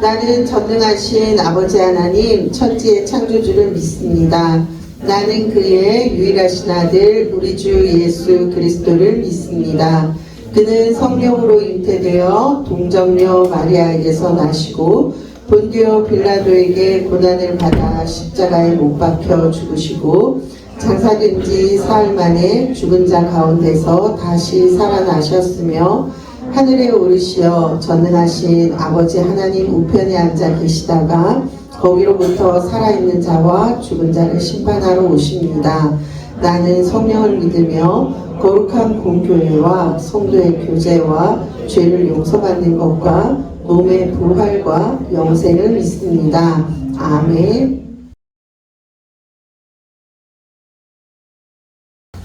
나는 전능하신 아버지 하나님 천지의 창조주를 믿습니다. 나는 그의 유일하신 아들 우리 주 예수 그리스도를 믿습니다. 그는 성령으로 잉태되어 동정녀 마리아에게서 나시고 본디오 빌라도에게 고난을 받아 십자가에 못 박혀 죽으시고 장사된 지 사흘 만에 죽은 자 가운데서 다시 살아나셨으며 하늘에 오르시어 전능하신 아버지 하나님 우편에 앉아 계시다가 거기로부터 살아있는 자와 죽은 자를 심판하러 오십니다. 나는 성령을 믿으며 거룩한 공교회와 성도의 교제와 죄를 용서받는 것과 몸의 부활과 영생을 믿습니다. 아멘.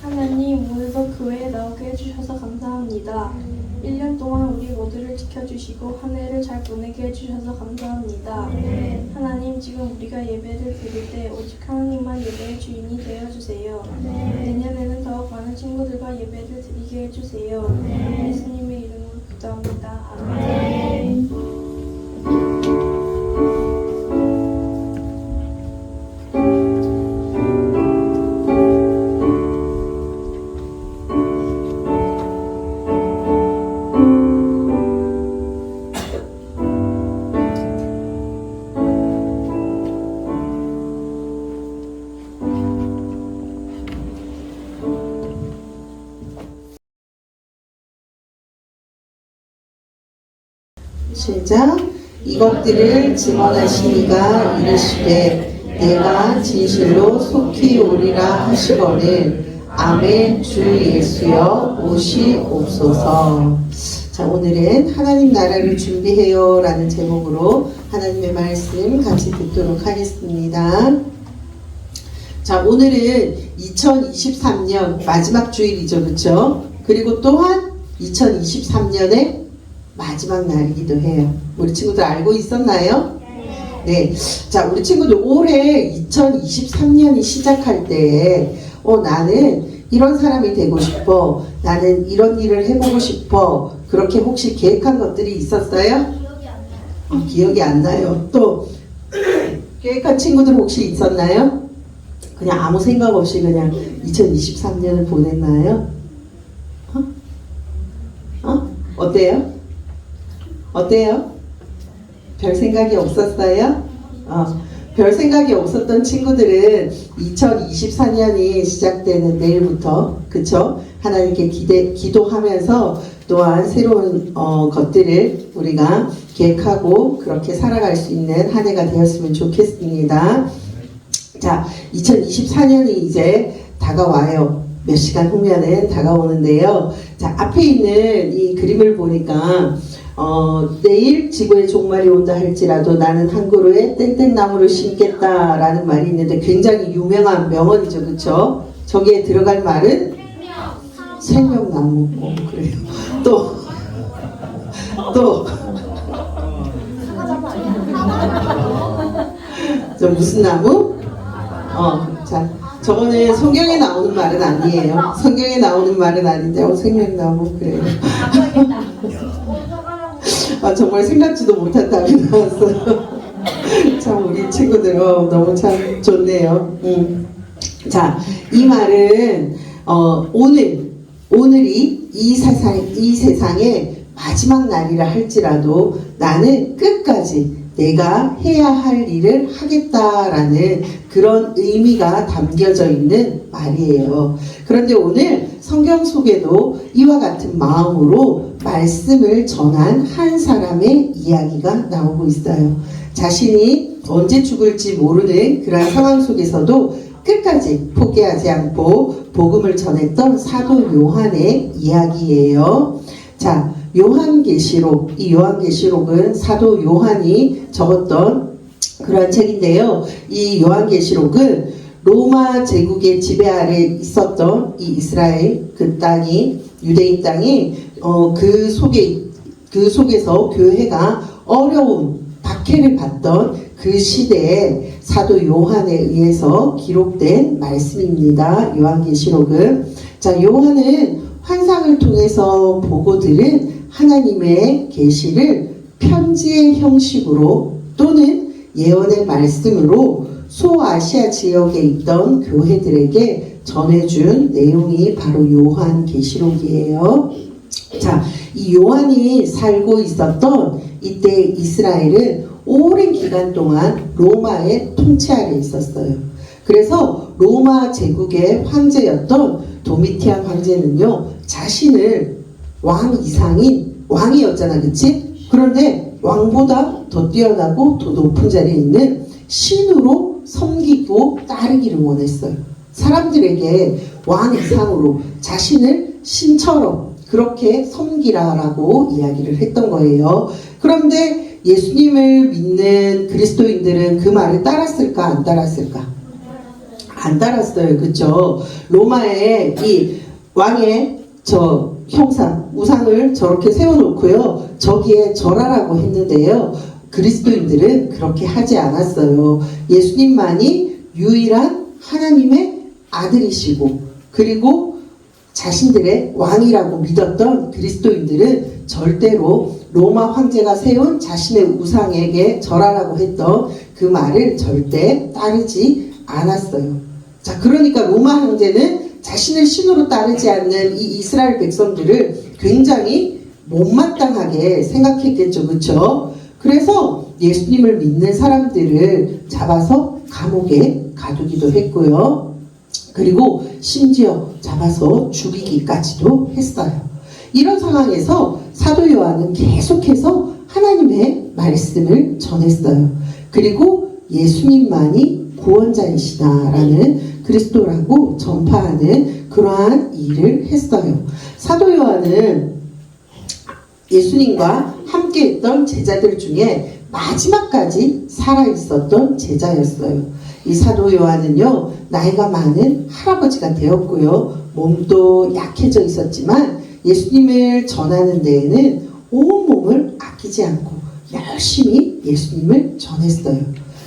하나님, 오늘도 교회에 나오게 해주셔서 감사합니다. 1년 동안 우리 모두를 지켜주시고 한 해를 잘 보내게 해주셔서 감사합니다. 하나님, 지금 우리가 예배를 드릴 때 오직 하나님만 예배의 주인이 되어주세요. 내년에는 더욱 많은 친구들과 예배를 드리게 해주세요. 예수님의 이름으로 기도합니다. 아멘. 시작. 이것들을 증언하시니가 이르시되 내가 진실로 속히 오리라 하시거늘 아멘. 주 예수여 오시옵소서. 자, 오늘은 하나님 나라를 준비해요 라는 제목으로 하나님의 말씀 같이 듣도록 하겠습니다. 자, 오늘은 2023년 마지막 주일이죠, 그렇죠? 그리고 또한 2023년의 마지막 날이기도 해요. 우리 친구들 알고 있었나요? 네. 자, 우리 친구들 올해 2023년이 시작할 때에 나는 이런 사람이 되고 싶어. 나는 이런 일을 해보고 싶어. 그렇게 혹시 계획한 것들이 있었어요? 기억이 안 나요. 또 계획한 친구들 혹시 있었나요? 그냥 아무 생각 없이 그냥 2023년을 보냈나요? 어때요? 어때요? 별 생각이 없었어요? 별 생각이 없었던 친구들은 2024년이 시작되는 내일부터, 그쵸? 하나님께 기도하면서 또한 새로운 것들을 우리가 계획하고 그렇게 살아갈 수 있는 한 해가 되었으면 좋겠습니다. 자, 2024년이 이제 다가와요. 몇 시간 후면은 다가오는데요. 자, 앞에 있는 이 그림을 보니까 내일 지구의 종말이 온다 할지라도 나는 한 그루에 땡땡나무를 심겠다라는 말이 있는데 굉장히 유명한 명언이죠. 그렇죠? 저기에 들어갈 말은 생명나무. 그래요. 또 저 무슨 나무? 자, 저거는 성경에 나오는 말은 아니에요. 성경에 나오는 말은 아닌데, 생명나무, 그래요. 정말 생각지도 못한 답이 나왔어요. 참, 우리 친구들, 너무 참 좋네요. 자, 이 말은, 오늘이 이 세상의 마지막 날이라 할지라도 나는 끝까지 내가 해야 할 일을 하겠다라는 그런 의미가 담겨져 있는 말이에요. 그런데 오늘 성경 속에도 이와 같은 마음으로 말씀을 전한 한 사람의 이야기가 나오고 있어요. 자신이 언제 죽을지 모르는 그런 상황 속에서도 끝까지 포기하지 않고 복음을 전했던 사도 요한의 이야기예요. 자, 요한계시록, 이 요한계시록은 사도 요한이 적었던 그런 책인데요. 이 요한계시록은 로마 제국의 지배 아래 있었던 이 이스라엘 그 땅이, 유대인 땅이 그 속에서 교회가 어려운 박해를 받던 그 시대에 사도 요한에 의해서 기록된 말씀입니다. 요한계시록은. 자, 요한은 환상을 통해서 보고 들은 하나님의 계시를 편지의 형식으로 또는 예언의 말씀으로 소아시아 지역에 있던 교회들에게 전해준 내용이 바로 요한계시록이에요. 자, 이 요한이 살고 있었던 이때 이스라엘은 오랜 기간 동안 로마의 통치 아래 있었어요. 그래서 로마 제국의 황제였던 도미티안 황제는요, 자신을 왕 이상인 왕이었잖아, 그치? 그런데 왕보다 더 뛰어나고 더 높은 자리에 있는 신으로 섬기고 따르기를 원했어요. 사람들에게 왕 이상으로 자신을 신처럼 그렇게 섬기라라고 이야기를 했던 거예요. 그런데 예수님을 믿는 그리스도인들은 그 말을 따랐을까, 안 따랐을까? 안 따랐어요. 그쵸? 로마의 이 왕의 저 형상, 우상을 저렇게 세워놓고요. 저기에 절하라고 했는데요. 그리스도인들은 그렇게 하지 않았어요. 예수님만이 유일한 하나님의 아들이시고, 그리고 자신들의 왕이라고 믿었던 그리스도인들은 절대로 로마 황제가 세운 자신의 우상에게 절하라고 했던 그 말을 절대 따르지 않았어요. 자, 그러니까 로마 황제는 자신을 신으로 따르지 않는 이 이스라엘 백성들을 굉장히 못마땅하게 생각했겠죠. 그렇죠? 그래서 예수님을 믿는 사람들을 잡아서 감옥에 가두기도 했고요. 그리고 심지어 잡아서 죽이기까지도 했어요. 이런 상황에서 사도 요한은 계속해서 하나님의 말씀을 전했어요. 그리고 예수님만이 구원자이시다라는 그리스도라고 전파하는 그러한 일을 했어요. 사도 요한은 예수님과 함께 했던 제자들 중에 마지막까지 살아있었던 제자였어요. 이 사도 요한은요, 나이가 많은 할아버지가 되었고요, 몸도 약해져 있었지만 예수님을 전하는 데에는 온몸을 아끼지 않고 열심히 예수님을 전했어요.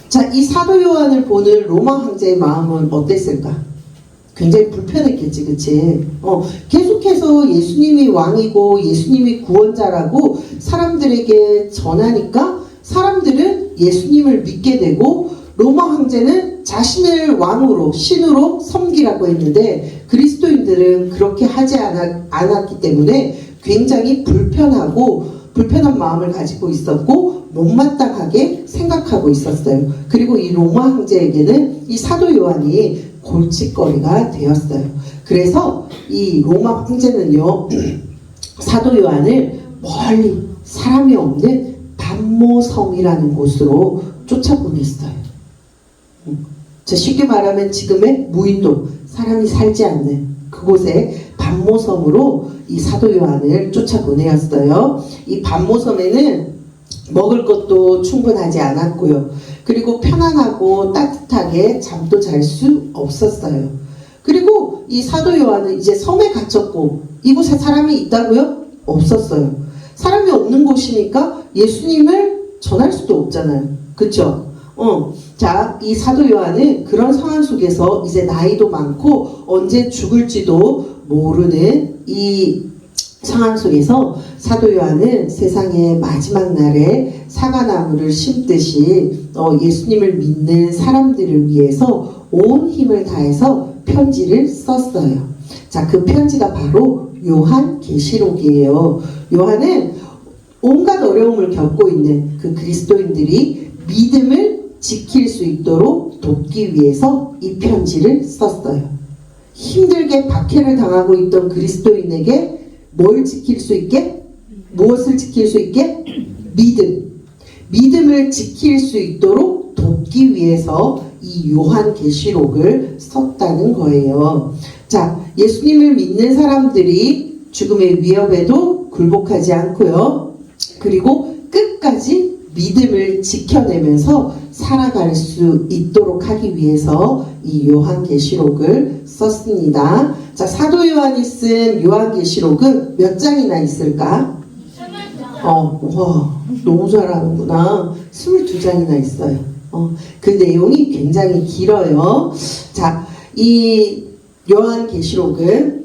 자, 이 사도 요한을 보는 로마 황제의 마음은 어땠을까? 굉장히 불편했겠지, 그치? 계속해서 예수님이 왕이고 예수님이 구원자라고 사람들에게 전하니까 사람들은 예수님을 믿게 되고, 로마 황제는 자신을 왕으로, 신으로 섬기라고 했는데 그리스도인들은 그렇게 하지 않았기 때문에 굉장히 불편한 마음을 가지고 있었고 못마땅하게 생각하고 있었어요. 그리고 이 로마 황제에게는 이 사도 요한이 골칫거리가 되었어요. 그래서 이 로마 황제는요, 사도 요한을 멀리 사람이 없는 반모섬이라는 곳으로 쫓아보냈어요. 쉽게 말하면 지금의 무인도, 사람이 살지 않는 그곳에 반모섬으로 이 사도 요한을 쫓아보내었어요. 이 반모섬에는 먹을 것도 충분하지 않았고요. 그리고 편안하고 따뜻하게 잠도 잘 수 없었어요. 그리고 이 사도 요한은 이제 섬에 갇혔고 이곳에 사람이 있다고요? 없었어요. 사람이 없는 곳이니까 예수님을 전할 수도 없잖아요. 그쵸? 자, 이 사도 요한은 그런 상황 속에서 이제 나이도 많고 언제 죽을지도 모르는 이 상황 속에서 사도 요한은 세상의 마지막 날에 사과나무를 심듯이 예수님을 믿는 사람들을 위해서 온 힘을 다해서 편지를 썼어요. 자, 그 편지가 바로 요한계시록이에요. 요한은 온갖 어려움을 겪고 있는 그 그리스도인들이 믿음을 지킬 수 있도록 돕기 위해서 이 편지를 썼어요. 힘들게 박해를 당하고 있던 그리스도인에게 뭘 지킬 수 있게? 무엇을 지킬 수 있게? 믿음을 지킬 수 있도록 돕기 위해서 이 요한계시록을 썼다는 거예요. 자, 예수님을 믿는 사람들이 죽음의 위협에도 굴복하지 않고요. 그리고 끝까지 믿음을 지켜내면서 살아갈 수 있도록 하기 위해서 이 요한계시록을 썼습니다. 자, 사도 요한이 쓴 요한계시록은 몇 장이나 있을까? 와, 너무 잘하는구나. 22장이나 있어요. 그 내용이 굉장히 길어요. 자, 이 요한계시록은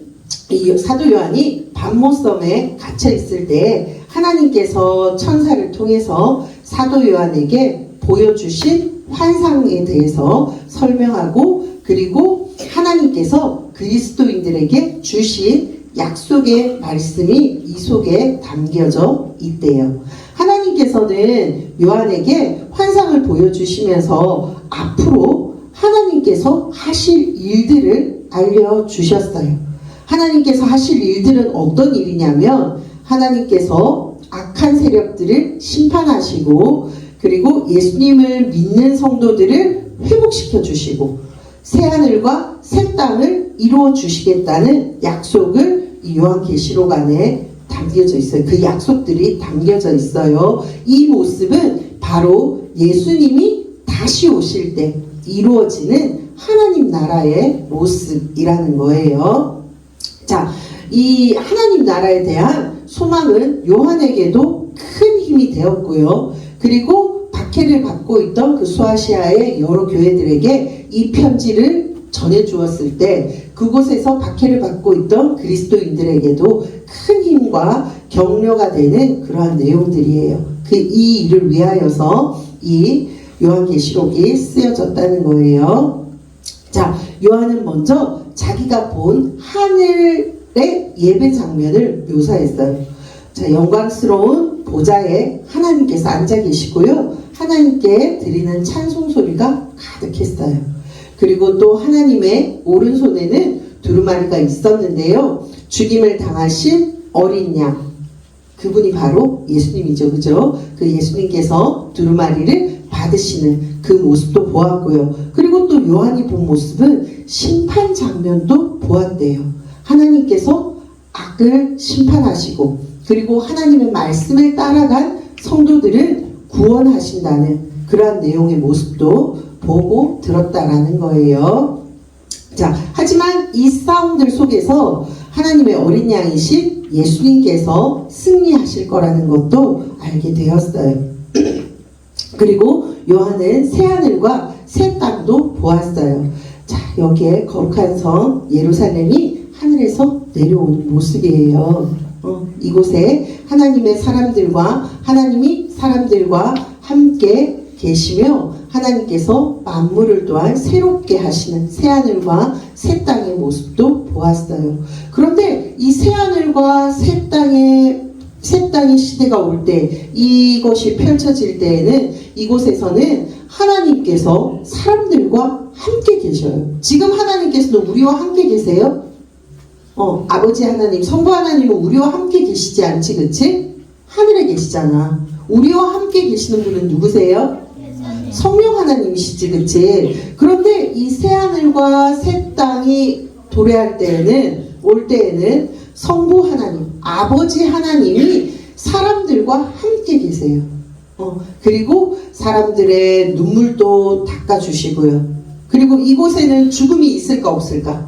이 사도 요한이 반모섬에 갇혀 있을 때 하나님께서 천사를 통해서 사도 요한에게 보여주신 환상에 대해서 설명하고, 그리고 하나님께서 그리스도인들에게 주신 약속의 말씀이 이 속에 담겨져 있대요. 하나님께서는 요한에게 환상을 보여주시면서 앞으로 하나님께서 하실 일들을 알려주셨어요. 하나님께서 하실 일들은 어떤 일이냐면 하나님께서 악한 세력들을 심판하시고, 그리고 예수님을 믿는 성도들을 회복시켜 주시고 새하늘과 새 땅을 이루어 주시겠다는 약속을 이 요한계시록 안에 담겨져 있어요. 그 약속들이 담겨져 있어요. 이 모습은 바로 예수님이 다시 오실 때 이루어지는 하나님 나라의 모습이라는 거예요. 자, 이 하나님 나라에 대한 소망은 요한에게도 큰 힘이 되었고요. 그리고 박해를 받고 있던 그 수아시아의 여러 교회들에게 이 편지를 전해 주었을 때 그곳에서 박해를 받고 있던 그리스도인들에게도 큰 힘과 격려가 되는 그러한 내용들이에요. 이 일을 위하여서 이 요한계시록이 쓰여졌다는 거예요. 자, 요한은 먼저 자기가 본 하늘의 예배 장면을 묘사했어요. 자, 영광스러운 보좌에 하나님께서 앉아 계시고요. 하나님께 드리는 찬송 소리가 가득했어요. 그리고 또 하나님의 오른손에는 두루마리가 있었는데요. 죽임을 당하신 어린 양, 그분이 바로 예수님이죠. 그죠? 그 예수님께서 두루마리를 받으시는 그 모습도 보았고요. 그리고 또 요한이 본 모습은 심판 장면도 보았대요. 하나님께서 악을 심판하시고, 그리고 하나님의 말씀을 따라간 성도들을 구원하신다는 그러한 내용의 모습도 보고 들었다라는 거예요. 자, 하지만 이 싸움들 속에서 하나님의 어린 양이신 예수님께서 승리하실 거라는 것도 알게 되었어요. 그리고 요한은 새하늘과 새 땅도 보았어요. 자, 여기에 거룩한 성 예루살렘이 하늘에서 내려오는 모습이에요. 이곳에 하나님의 사람들과 하나님이 사람들과 함께 계시며 하나님께서 만물을 또한 새롭게 하시는 새하늘과 새 땅의 모습도 보았어요. 그런데 이 새하늘과 새 땅의 시대가 올 때, 이것이 펼쳐질 때에는 이곳에서는 하나님께서 사람들과 함께 계셔요. 지금 하나님께서도 우리와 함께 계세요? 아버지 하나님, 성부 하나님은 우리와 함께 계시지 않지, 그치? 하늘에 계시잖아. 우리와 함께 계시는 분은 누구세요? 성령 하나님이시지, 그치? 그런데 이 새하늘과 새 땅이 도래할 때에는, 올 때에는 성부 하나님, 아버지 하나님이 사람들과 함께 계세요. 그리고 사람들의 눈물도 닦아주시고요. 그리고 이곳에는 죽음이 있을까 없을까?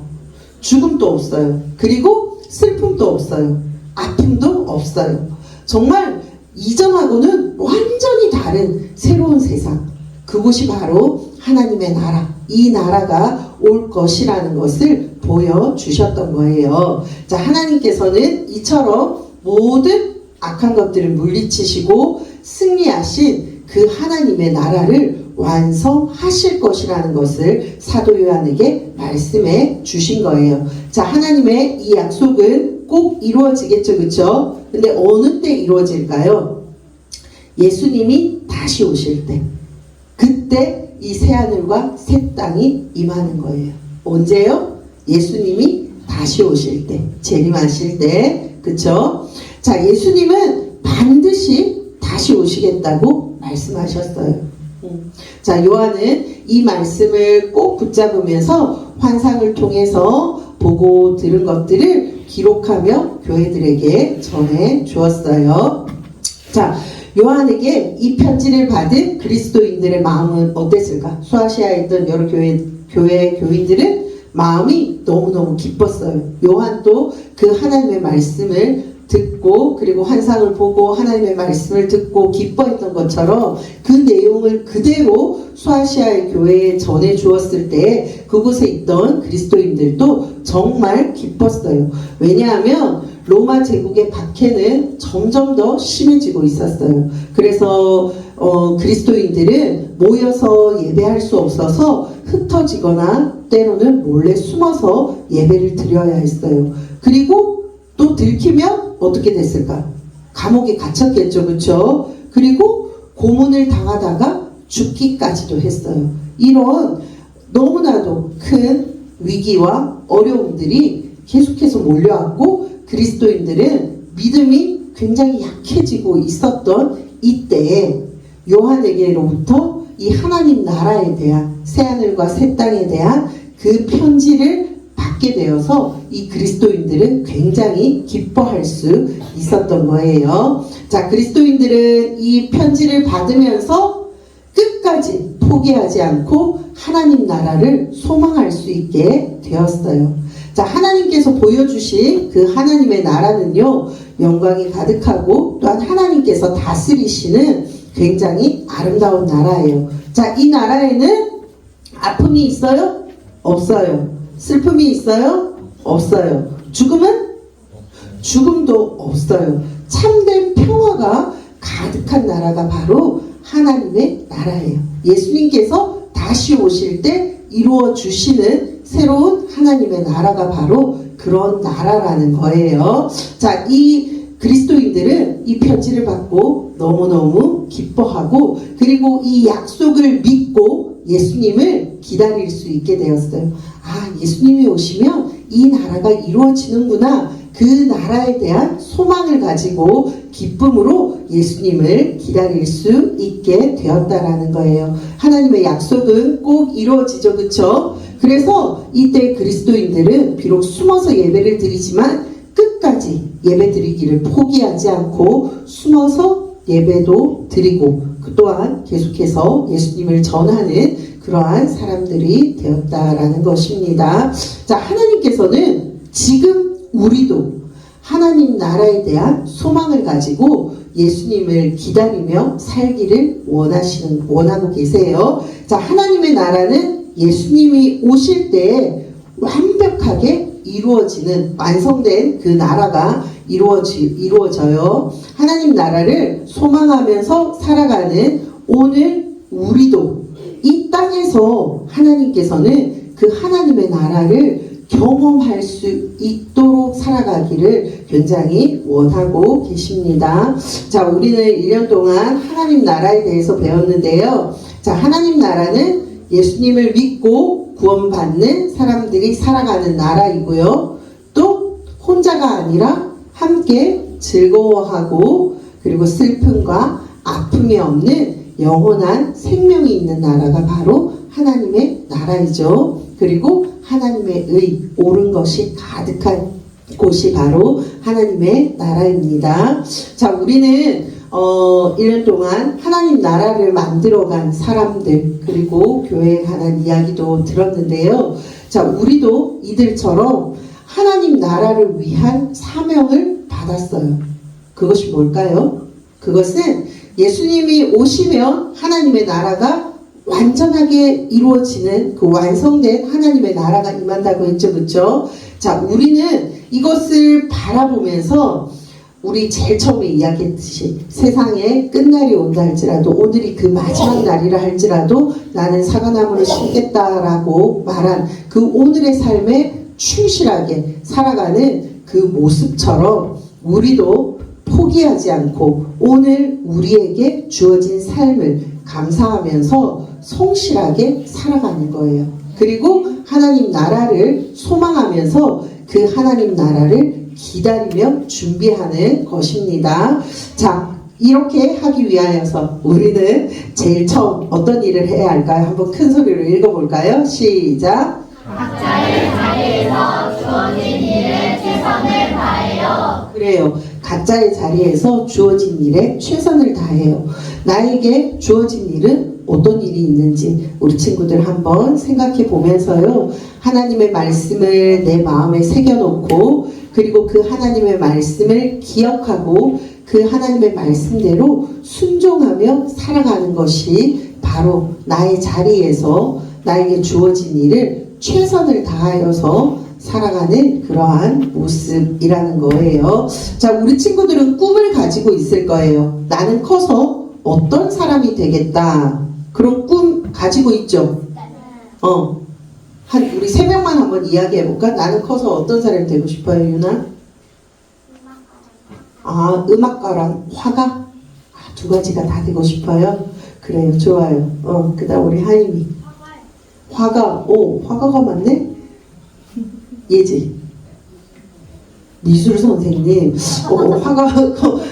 죽음도 없어요. 그리고 슬픔도 없어요. 아픔도 없어요. 정말 이전하고는 완전히 다른 새로운 세상. 그곳이 바로 하나님의 나라. 이 나라가 올 것이라는 것을 보여주셨던 거예요. 자, 하나님께서는 이처럼 모든 악한 것들을 물리치시고 승리하신 그 하나님의 나라를 완성하실 것이라는 것을 사도 요한에게 말씀해 주신 거예요. 자, 하나님의 이 약속은 꼭 이루어지겠죠, 그렇죠? 근데 어느 때 이루어질까요? 예수님이 다시 오실 때, 그때 이 새하늘과 새 땅이 임하는 거예요. 언제요? 예수님이 다시 오실 때, 재림하실 때, 그렇죠? 자, 예수님은 반드시 다시 오시겠다고 말씀하셨어요. 자, 요한은 이 말씀을 꼭 붙잡으면서 환상을 통해서 보고 들은 것들을 기록하며 교회들에게 전해 주었어요. 자, 요한에게 이 편지를 받은 그리스도인들의 마음은 어땠을까? 소아시아에 있던 여러 교회 교인들은 마음이 너무너무 기뻤어요. 요한도 그 하나님의 말씀을 듣고 그리고 환상을 보고 하나님의 말씀을 듣고 기뻐했던 것처럼 그 내용을 그대로 소아시아의 교회에 전해 주었을 때 그곳에 있던 그리스도인들도 정말 기뻤어요. 왜냐하면 로마 제국의 박해는 점점 더 심해지고 있었어요. 그래서 그리스도인들은 모여서 예배할 수 없어서 흩어지거나 때로는 몰래 숨어서 예배를 드려야 했어요. 그리고 또 들키면 어떻게 됐을까? 감옥에 갇혔겠죠, 그렇죠? 그리고 고문을 당하다가 죽기까지도 했어요. 이런 너무나도 큰 위기와 어려움들이 계속해서 몰려왔고 그리스도인들은 믿음이 굉장히 약해지고 있었던 이때에 요한에게로부터 이 하나님 나라에 대한 새하늘과 새 땅에 대한 그 편지를 받게 되어서 이 그리스도인들은 굉장히 기뻐할 수 있었던 거예요. 자, 그리스도인들은 이 편지를 받으면서 끝까지 포기하지 않고 하나님 나라를 소망할 수 있게 되었어요. 자, 하나님께서 보여주신 그 하나님의 나라는요, 영광이 가득하고 또한 하나님께서 다스리시는 굉장히 아름다운 나라예요. 자, 이 나라에는 아픔이 있어요? 없어요. 슬픔이 있어요? 없어요. 죽음은? 죽음도 없어요. 참된 평화가 가득한 나라가 바로 하나님의 나라예요. 예수님께서 다시 오실 때 이루어 주시는 새로운 하나님의 나라가 바로 그런 나라라는 거예요. 자, 이 그리스도인들은 이 편지를 받고 너무너무 기뻐하고 그리고 이 약속을 믿고 예수님을 기다릴 수 있게 되었어요. 아, 예수님이 오시면 이 나라가 이루어지는구나. 그 나라에 대한 소망을 가지고 기쁨으로 예수님을 기다릴 수 있게 되었다라는 거예요. 하나님의 약속은 꼭 이루어지죠, 그렇죠? 그래서 이때 그리스도인들은 비록 숨어서 예배를 드리지만 끝까지 예배 드리기를 포기하지 않고 숨어서 예배도 드리고 또한 계속해서 예수님을 전하는 그러한 사람들이 되었다라는 것입니다. 자, 하나님께서는 지금 우리도 하나님 나라에 대한 소망을 가지고 예수님을 기다리며 살기를 원하고 계세요. 자, 하나님의 나라는 예수님이 오실 때에 완벽하게 이루어지는 완성된 그 나라가 이루어져요. 하나님 나라를 소망하면서 살아가는 오늘 우리도 이 땅에서 하나님께서는 그 하나님의 나라를 경험할 수 있도록 살아가기를 굉장히 원하고 계십니다. 자, 우리는 1년 동안 하나님 나라에 대해서 배웠는데요. 자, 하나님 나라는 예수님을 믿고 구원받는 사람들이 살아가는 나라이고요. 또 혼자가 아니라 함께 즐거워하고 그리고 슬픔과 아픔이 없는 영원한 생명이 있는 나라가 바로 하나님의 나라이죠. 그리고 하나님의 의, 옳은 것이 가득한 곳이 바로 하나님의 나라입니다. 자, 우리는 1년 동안 하나님 나라를 만들어간 사람들, 그리고 교회에 관한 이야기도 들었는데요. 자, 우리도 이들처럼 하나님 나라를 위한 사명을 받았어요. 그것이 뭘까요? 그것은 예수님이 오시면 하나님의 나라가 완전하게 이루어지는 그 완성된 하나님의 나라가 임한다고 했죠. 그렇죠? 자, 우리는 이것을 바라보면서 우리 제일 처음에 이야기했듯이 세상에 끝날이 온다 할지라도 오늘이 그 마지막 날이라 할지라도 나는 사과나무를 심겠다라고 말한 그 오늘의 삶에 충실하게 살아가는 그 모습처럼 우리도 포기하지 않고 오늘 우리에게 주어진 삶을 감사하면서 성실하게 살아가는 거예요. 그리고 하나님 나라를 소망하면서 그 하나님 나라를 기다리며 준비하는 것입니다. 자, 이렇게 하기 위하여서 우리는 제일 처음 어떤 일을 해야 할까요? 한번 큰 소리로 읽어볼까요? 시작! 각자의 자리에서 주어진 일에 최선을 다해요. 그래요. 각자의 자리에서 주어진 일에 최선을 다해요. 나에게 주어진 일은 어떤 일이 있는지 우리 친구들 한번 생각해 보면서요. 하나님의 말씀을 내 마음에 새겨놓고 그리고 그 하나님의 말씀을 기억하고 그 하나님의 말씀대로 순종하며 살아가는 것이 바로 나의 자리에서 나에게 주어진 일을 최선을 다하여서 살아가는 그러한 모습이라는 거예요. 자, 우리 친구들은 꿈을 가지고 있을 거예요. 나는 커서 어떤 사람이 되겠다. 그런 꿈 가지고 있죠? 우리 3명만 한번 이야기해볼까? 나는 커서 어떤 사람이 되고 싶어요, 유나? 음악가랑 화가? 두 가지가 다 되고 싶어요? 그래요, 좋아요. 그 다음 우리 하임이. 화가, 화가가 맞네? 예지. 미술 선생님. 화가,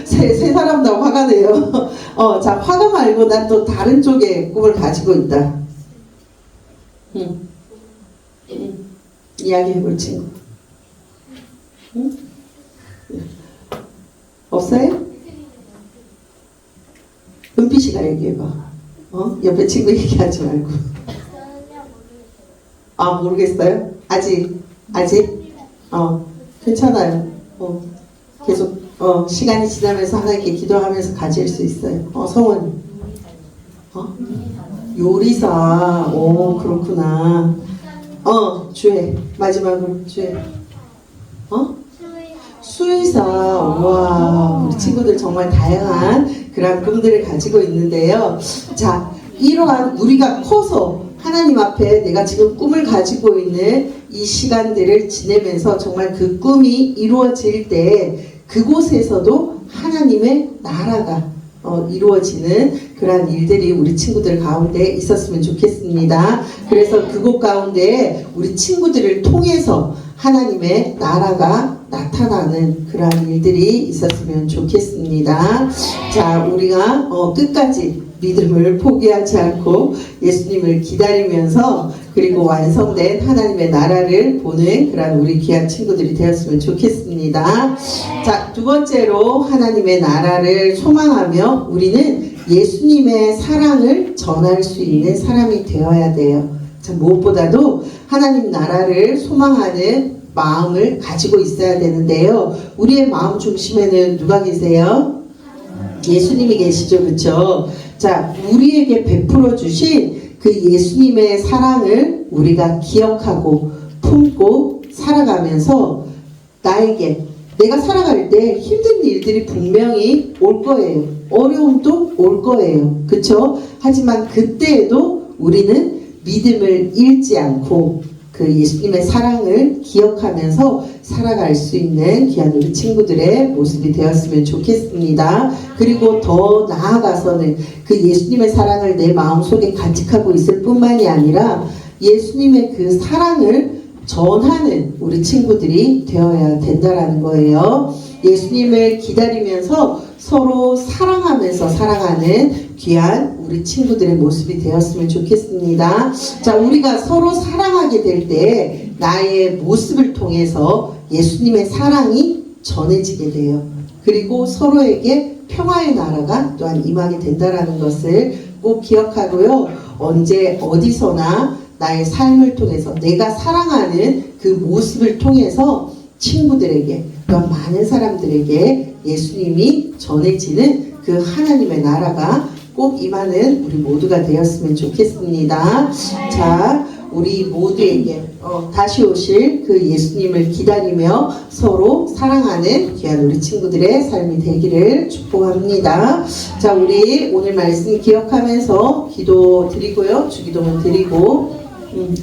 세 사람 다 화가네요. 자, 화가 말고 난 또 다른 쪽의 꿈을 가지고 있다. 이야기해볼 친구. 없어요? 은빛이가 얘기해봐. 옆에 친구 얘기하지 말고. 모르겠어요? 아직? 괜찮아요. 계속, 시간이 지나면서 하나님께 기도하면서 가질 수 있어요. 성은? 요리사. 그렇구나. 주혜. 마지막으로, 주혜. 수의사. 우와, 우리 친구들 정말 다양한 그런 꿈들을 가지고 있는데요. 자, 이러한 우리가 커서 하나님 앞에 내가 지금 꿈을 가지고 있는 이 시간들을 지내면서 정말 그 꿈이 이루어질 때 그곳에서도 하나님의 나라가 이루어지는 그러한 일들이 우리 친구들 가운데 있었으면 좋겠습니다. 그래서 그곳 가운데 우리 친구들을 통해서 하나님의 나라가 나타나는 그러한 일들이 있었으면 좋겠습니다. 자, 우리가 끝까지 믿음을 포기하지 않고 예수님을 기다리면서 그리고 완성된 하나님의 나라를 보는 그런 우리 귀한 친구들이 되었으면 좋겠습니다. 자, 두 번째로 하나님의 나라를 소망하며 우리는 예수님의 사랑을 전할 수 있는 사람이 되어야 돼요. 자, 무엇보다도 하나님 나라를 소망하는 마음을 가지고 있어야 되는데요. 우리의 마음 중심에는 누가 계세요? 예수님이 계시죠. 그렇죠? 자, 우리에게 베풀어 주신 그 예수님의 사랑을 우리가 기억하고 품고 살아가면서 나에게 내가 살아갈 때 힘든 일들이 분명히 올 거예요. 어려움도 올 거예요. 그렇죠? 하지만 그때에도 우리는 믿음을 잃지 않고 그 예수님의 사랑을 기억하면서 살아갈 수 있는 귀한 우리 친구들의 모습이 되었으면 좋겠습니다. 그리고 더 나아가서는 그 예수님의 사랑을 내 마음속에 간직하고 있을 뿐만이 아니라 예수님의 그 사랑을 전하는 우리 친구들이 되어야 된다라는 거예요. 예수님을 기다리면서 서로 사랑하면서 살아가는 귀한 우리 친구들의 모습이 되었으면 좋겠습니다. 자, 우리가 서로 사랑하게 될 때 나의 모습을 통해서 예수님의 사랑이 전해지게 돼요. 그리고 서로에게 평화의 나라가 또한 임하게 된다는 것을 꼭 기억하고요. 언제 어디서나 나의 삶을 통해서 내가 사랑하는 그 모습을 통해서 친구들에게 또한 많은 사람들에게 예수님이 전해지는 그 하나님의 나라가 꼭 임하는 우리 모두가 되었으면 좋겠습니다. 자, 우리 모두에게 다시 오실 그 예수님을 기다리며 서로 사랑하는 귀한 우리 친구들의 삶이 되기를 축복합니다. 자, 우리 오늘 말씀 기억하면서 기도 드리고요. 주기도문 드리고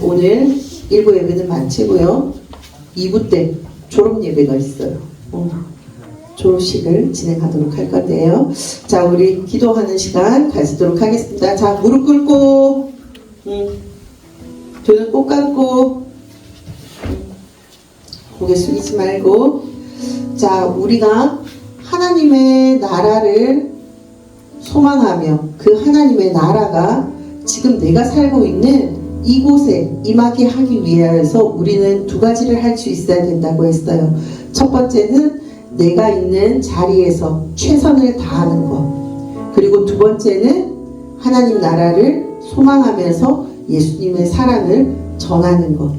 오늘 1부 예배는 마치고요. 2부 때 졸업 예배가 있어요. 졸업식을 진행하도록 할 건데요. 자, 우리 기도하는 시간 가지도록 하겠습니다. 자, 무릎 꿇고 두 눈 꼭 감고 고개 숙이지 말고, 자, 우리가 하나님의 나라를 소망하며 그 하나님의 나라가 지금 내가 살고 있는 이곳에 임하게 하기 위해서 우리는 두 가지를 할 수 있어야 된다고 했어요. 첫 번째는 내가 있는 자리에서 최선을 다하는 것, 그리고 두 번째는 하나님 나라를 소망하면서 예수님의 사랑을 전하는 것.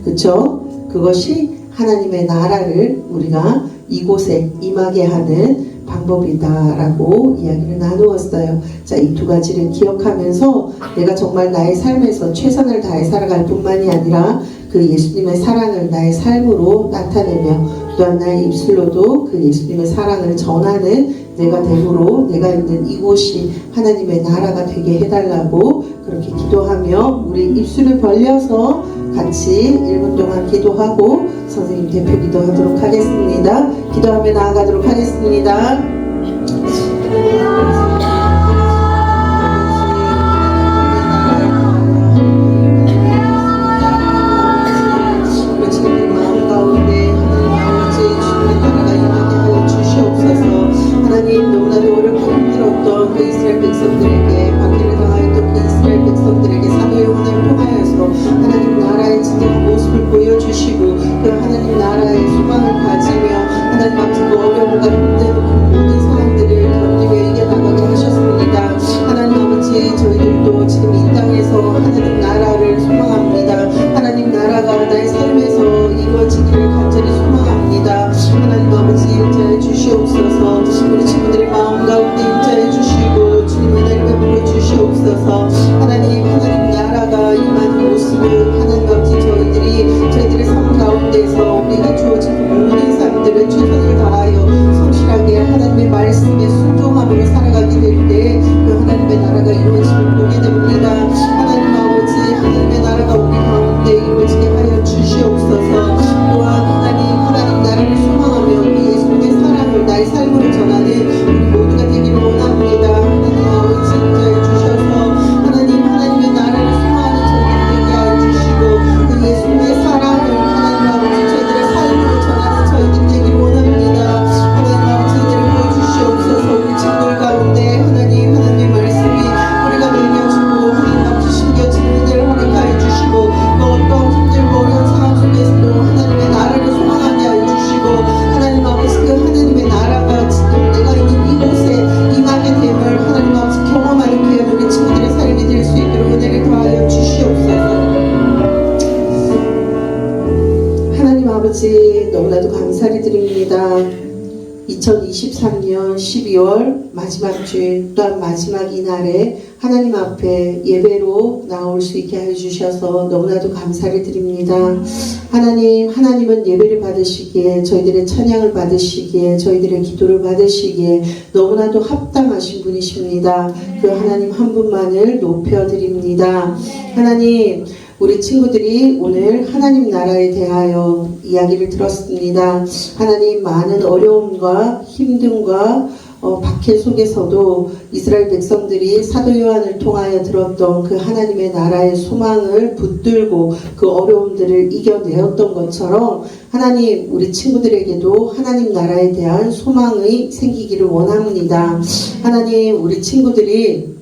그쵸? 그것이 하나님의 나라를 우리가 이곳에 임하게 하는 방법이다라고 이야기를 나누었어요. 자, 이 두 가지를 기억하면서 내가 정말 나의 삶에서 최선을 다해 살아갈 뿐만이 아니라 그 예수님의 사랑을 나의 삶으로 나타내며 또한 나의 입술로도 그 예수님의 사랑을 전하는 내가 됨으로 내가 있는 이곳이 하나님의 나라가 되게 해달라고 그렇게 기도하며 우리 입술을 벌려서 같이 1분 동안 기도하고 선생님 대표 기도하도록 하겠습니다. 기도하며 나아가도록 하겠습니다. 하나님, 너무나도 어렵고 힘들었던 그 이스라엘 백성들에게 박해를 당하였던 그 이스라엘 백성들에게 사도의 혼을 통하여서 하나님 나라의 진정한 모습을 보여주시고 그 하나님 나라의 소망을 가지며 하나님 앞에 그 어려움과 힘든 그 모든 상황들을 견디며 이겨나가게 하셨습니다. 하나님 아버지, 저희들도 지금 이 땅에서 하나님 나라를 소망합니다. 하나님 나라가 나의 삶에서 이루어지기를 간절히 소망합니다. 하나님 아버지, 인자해 주시옵소서. 우리 친구들의 마음 가운데 인자해 주시고 주님 은혜를 베풀어 주시옵소서. 하나님 나라가 임하는 모습을 하나님 아버지 저희들의 삶 가운데서 우리가 주어진 모든 삶들을 최선을 다하여 성실하게 하나님의 말씀에 순종함으로 살아가게 될 때 그 하나님의 나라가 이루어짐을 보게 됩니다. 하나님 아버지, 하나님의 나라가 우리 가운데 이루어지게 하여 주시옵소서. 또한 하나님 나라를 소망하며 그 예수님의 사랑을 나의 삶으로 전하는 우리 모두가 되기를 원합니다. 하나님 아버지, 인자해 주셔서 하나님의 나라를 소망하는 저희들 되게 하여 주시고 그 예수님의 사랑을 하나님 아버지 저희들의 삶으로 전하는 저희들 되기를 원합니다. 하나님 아버지 은혜를 보여주시옵소서. 우리 친구들 가운데 하나님의 말씀이 우리가 매겨주고 하나님 아버지 심겨지는 은혜를 허락하여 주시고 또 어떤 힘들고 어려운 상황 속에서도 하나님의 나라를 소망하게 하여 주시고 하나님 아버지 그 하나님의 나라가 지금 내가 있는 이곳에 임하게 됨을 하나님 아버지 경험하는 귀한 우리 친구들의 삶이 될 수 있도록 은혜를 더하여 주시옵소서. 하나님 아버지, 너무나도 감사를 드립니다. 2023년 12월 마지막 주일 또한 마지막 이날에 하나님 앞에 예배로 나올 수 있게 해주셔서 너무나도 감사를 드립니다. 하나님은 예배를 받으시기에 저희들의 찬양을 받으시기에 저희들의 기도를 받으시기에 너무나도 합당하신 분이십니다. 그 하나님 한 분만을 높여드립니다. 하나님, 우리 친구들이 오늘 하나님 나라에 대하여 이야기를 들었습니다. 하나님 많은 어려움과 힘듦과 박해 속에서도 이스라엘 백성들이 사도 요한을 통하여 들었던 그 하나님의 나라의 소망을 붙들고 그 어려움들을 이겨내었던 것처럼 하나님 우리 친구들에게도 하나님 나라에 대한 소망이 생기기를 원합니다. 하나님 우리 친구들이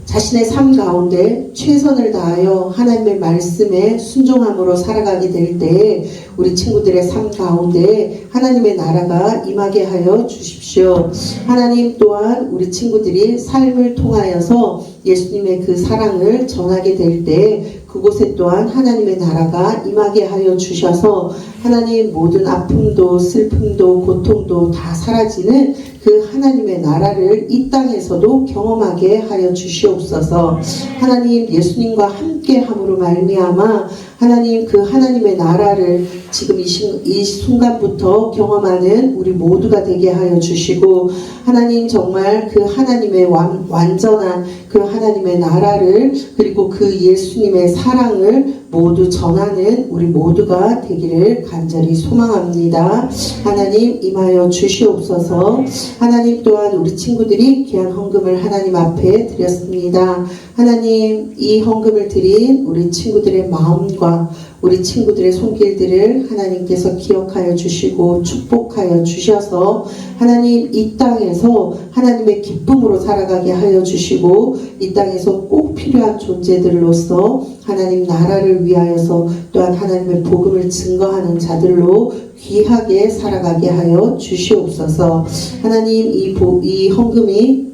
자신의 삶 가운데 최선을 다하여 하나님의 말씀에 순종함으로 살아가게 될 때 우리 친구들의 삶 가운데 하나님의 나라가 임하게 하여 주십시오. 하나님 또한 우리 친구들이 삶을 통하여서 예수님의 그 사랑을 전하게 될 때 그곳에 또한 하나님의 나라가 임하게 하여 주셔서 하나님 모든 아픔도 슬픔도 고통도 다 사라지는 그 하나님의 나라를 이 땅에서도 경험하게 하여 주시옵소서. 하나님 예수님과 함께함으로 말미암아 하나님 그 하나님의 나라를 지금 이 순간부터 경험하는 우리 모두가 되게 하여 주시고 하나님 정말 그 하나님의 완전한 그 하나님의 나라를 그리고 그 예수님의 사랑을 모두 전하는 우리 모두가 되기를 간절히 소망합니다. 하나님 임하여 주시옵소서. 하나님 또한 우리 친구들이 귀한 헌금을 하나님 앞에 드렸습니다. 하나님 이 헌금을 드린 우리 친구들의 마음과 우리 친구들의 손길들을 하나님께서 기억하여 주시고 축복하여 주셔서 하나님 이 땅에서 하나님의 기쁨으로 살아가게 하여 주시고 이 땅에서 꼭 필요한 존재들로서 하나님 나라를 위하여서 또한 하나님의 복음을 증거하는 자들로 귀하게 살아가게 하여 주시옵소서. 하나님 이 헌금이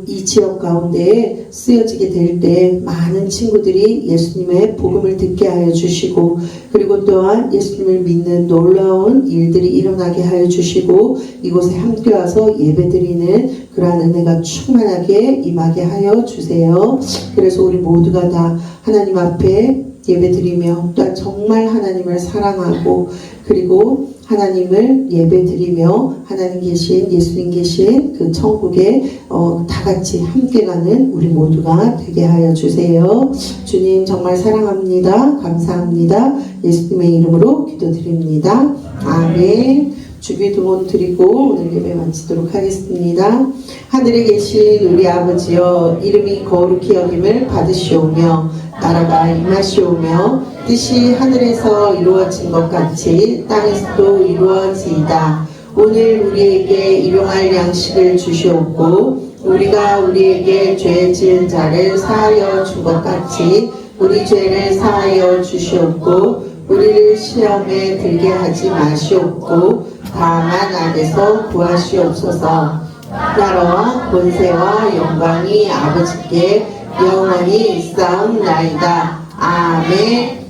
이 지역 가운데 쓰여지게 될 때 많은 친구들이 예수님의 복음을 듣게 하여 주시고 그리고 또한 예수님을 믿는 놀라운 일들이 일어나게 하여 주시고 이곳에 함께 와서 예배드리는 그러한 은혜가 충만하게 임하게 하여 주세요. 그래서 우리 모두가 다 하나님 앞에 예배드리며 또한 정말 하나님을 사랑하고 그리고 하나님을 예배드리며 하나님 계신 예수님 계신 그 천국에 다 같이 함께 가는 우리 모두가 되게 하여 주세요. 주님 정말 사랑합니다. 감사합니다. 예수님의 이름으로 기도드립니다. 아멘. 주기도문 드리고 오늘 예배 마치도록 하겠습니다. 하늘에 계신 우리 아버지여 이름이 거룩히 여김을 받으시오며 나라가 임하시오며 뜻이 하늘에서 이루어진 것 같이 땅에서도 이루어지이다. 오늘 우리에게 일용할 양식을 주시옵고 우리가 우리에게 죄 지은 자를 사하여 준 것 같이 우리 죄를 사하여 주시옵고 우리를 시험에 들게 하지 마시옵고 다만 악에서 구하시옵소서. 나라와 권세와 영광이 아버지께 영원히 있사옵나이다. 아멘.